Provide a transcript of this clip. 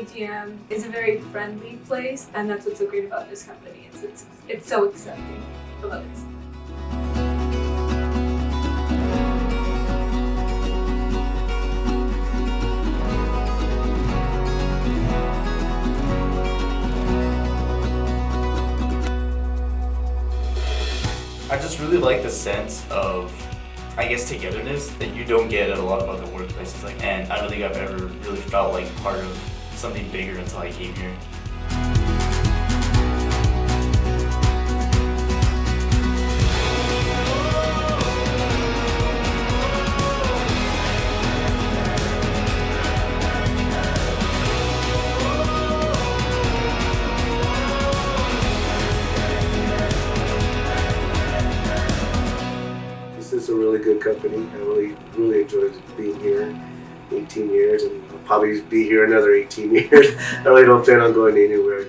AGM is a very friendly place, and that's what's so great about this company. It's so accepting of others. I just really like the sense of, I guess, togetherness that you don't get at a lot of other workplaces. And I don't think I've ever really felt like part of something bigger until I came here. This is a really good company. I really enjoyed being here 18 years, and I'll probably be here another 18 years. I really don't plan on going anywhere.